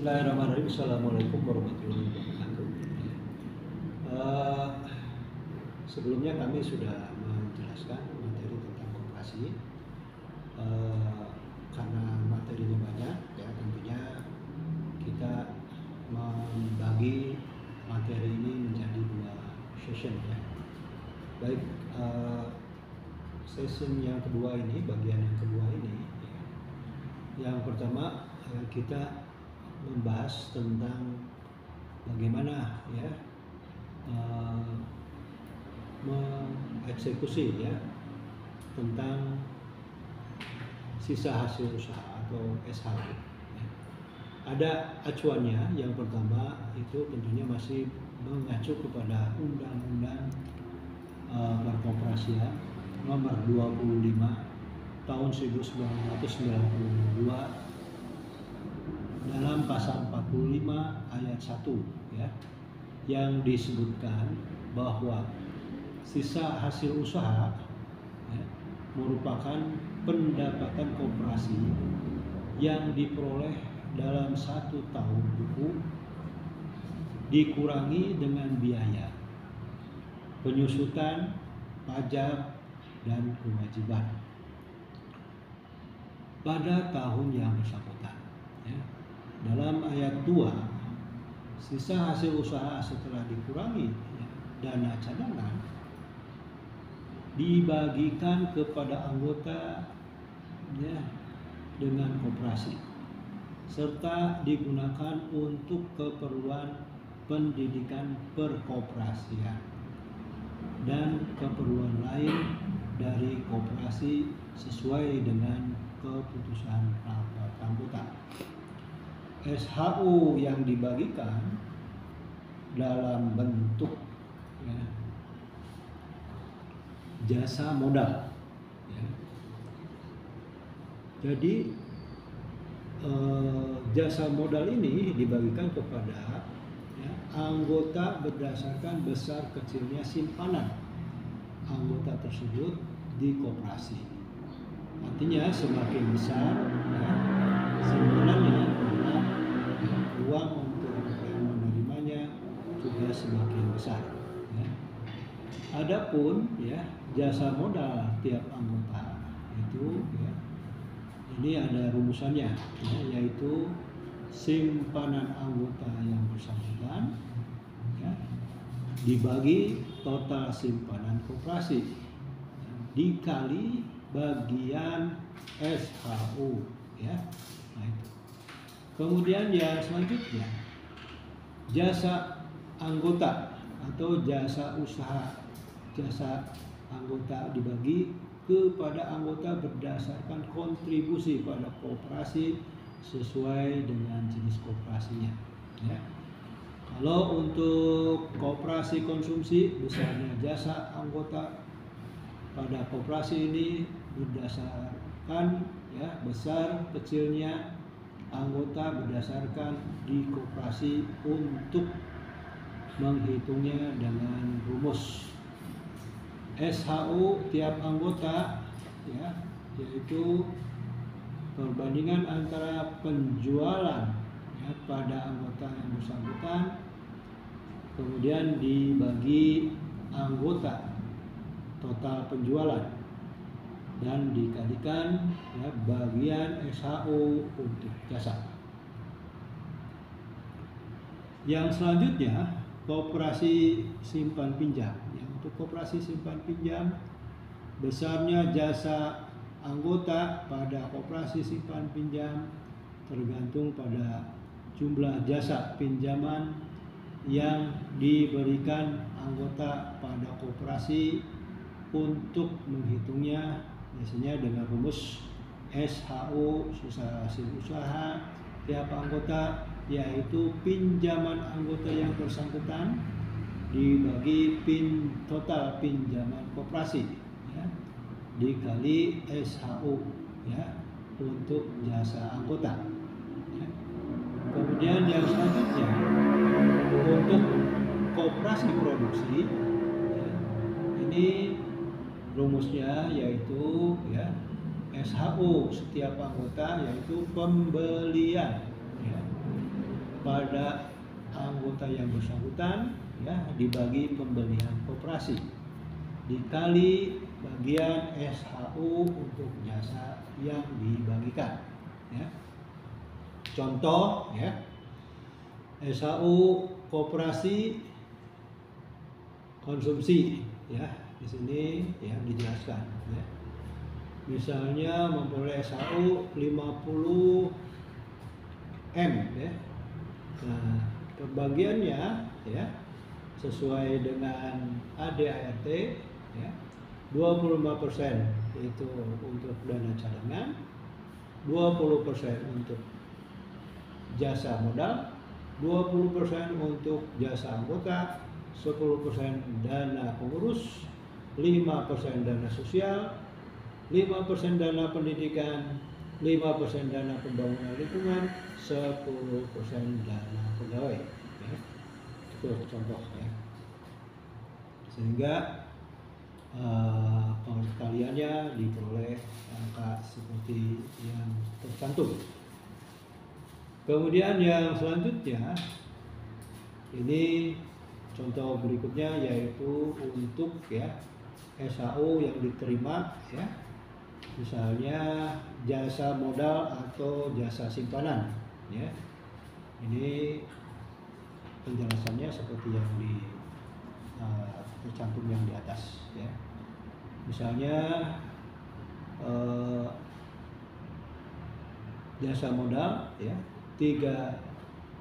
Bismillahirrahmanirrahim. Assalamualaikum warahmatullahi wabarakatuh. Eh, Sebelumnya kami sudah menjelaskan materi tentang koperasi. Karena materinya banyak, ya tentunya kita membagi materi ini menjadi dua session, ya. Baik, session yang kedua ini, bagian yang kedua ini, ya. Yang pertama kita membahas tentang bagaimana, ya, mengeksekusi, ya, tentang sisa hasil usaha atau SHU. Ada acuannya. Yang pertama itu tentunya masih mengacu kepada Undang-Undang Perkoperasian Nomor 25 Tahun 1992 dalam pasal 45 ayat 1, ya, yang disebutkan bahwa sisa hasil usaha, ya, merupakan pendapatan koperasi yang diperoleh dalam 1 tahun buku dikurangi dengan biaya, penyusutan, pajak, dan kewajiban pada tahun yang bersangkutan, ya. Dalam ayat 2, sisa hasil usaha setelah dikurangi, ya, dana cadangan dibagikan kepada anggota, ya, dengan koperasi serta digunakan untuk keperluan pendidikan perkoperasian dan keperluan lain dari koperasi sesuai dengan keputusan rapat anggota. SHU yang dibagikan dalam bentuk, ya, jasa modal, ya. Jadi jasa modal ini dibagikan kepada, ya, anggota berdasarkan besar kecilnya simpanan anggota tersebut di koperasi. Artinya semakin besar, ya, simpanannya, uang untuk yang menerimanya juga semakin besar, ya. Adapun, ya, jasa modal tiap anggota itu, ya, ini ada rumusannya, ya, yaitu simpanan anggota yang bersangkutan, ya, dibagi total simpanan koperasi, ya, dikali bagian SHU, ya. Nah, itu. Kemudian yang selanjutnya, jasa anggota atau jasa usaha. Jasa anggota dibagi kepada anggota berdasarkan kontribusi pada koperasi sesuai dengan jenis koperasinya, ya. Kalau untuk koperasi konsumsi, besarnya jasa anggota pada koperasi ini berdasarkan, ya, besar kecilnya anggota berdasarkan di koperasi untuk menghitungnya dengan rumus SHU tiap anggota, ya, yaitu perbandingan antara penjualan, ya, pada anggota yang bersangkutan, kemudian dibagi anggota total penjualan dan dikalikan, ya, bagian SHU untuk jasa. Yang selanjutnya, koperasi simpan pinjam. Yang untuk koperasi simpan pinjam, besarnya jasa anggota pada koperasi simpan pinjam tergantung pada jumlah jasa pinjaman yang diberikan anggota pada koperasi. Untuk menghitungnya biasanya dengan rumus SHU, sisa hasil usaha tiap anggota, yaitu pinjaman anggota yang bersangkutan dibagi total pinjaman koperasi, ya, dikali SHU, ya, untuk jasa anggota, ya. Kemudian yang selanjutnya, untuk koperasi produksi, ya, ini rumusnya yaitu, ya, SHU setiap anggota yaitu pembelian, ya, kepada anggota yang bersangkutan ya dibagi pembelian koperasi dikali bagian SHU untuk jasa yang dibagikan ya. Contoh ya, SHU koperasi konsumsi ya, di sini ya dijelaskan ya. Misalnya memperoleh SHU 50 M ya. Nah, pembagiannya ya sesuai dengan ADART ya. 25% itu untuk dana cadangan, 20% untuk jasa modal, 20% untuk jasa anggota, 10% dana pengurus, 5% dana sosial, 5% dana pendidikan, 5% dana pembangunan lingkungan, 10% dana pegawai ya. Itu contoh ya. Sehingga pengaliannya diperoleh angka seperti yang tercantum. Kemudian yang selanjutnya ini contoh berikutnya yaitu untuk ya SHU yang diterima ya, misalnya jasa modal atau jasa simpanan ya. Ini penjelasannya seperti yang tercantum yang di atas ya. Misalnya jasa modal ya 3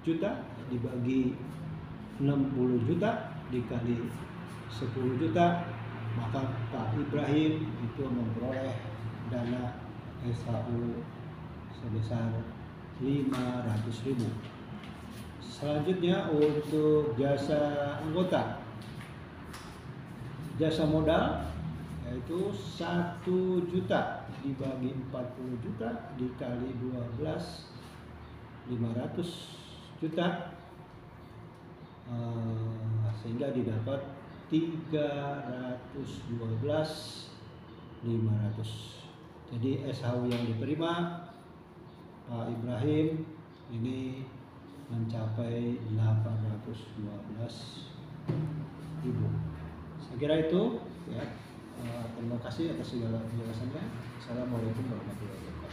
juta dibagi 60 juta dikali 10 juta, maka Pak Ibrahim itu memperoleh dana SHU sebesar 500.000. Selanjutnya untuk jasa anggota, jasa modal yaitu 1 juta dibagi 40 juta dikali 12, 500 juta, sehingga didapat 312.500. Jadi SHU yang diterima Pak Ibrahim ini mencapai 812.000. Saya kira itu ya. Terima kasih atas segala penjelasannya. Assalamualaikum warahmatullahi wabarakatuh.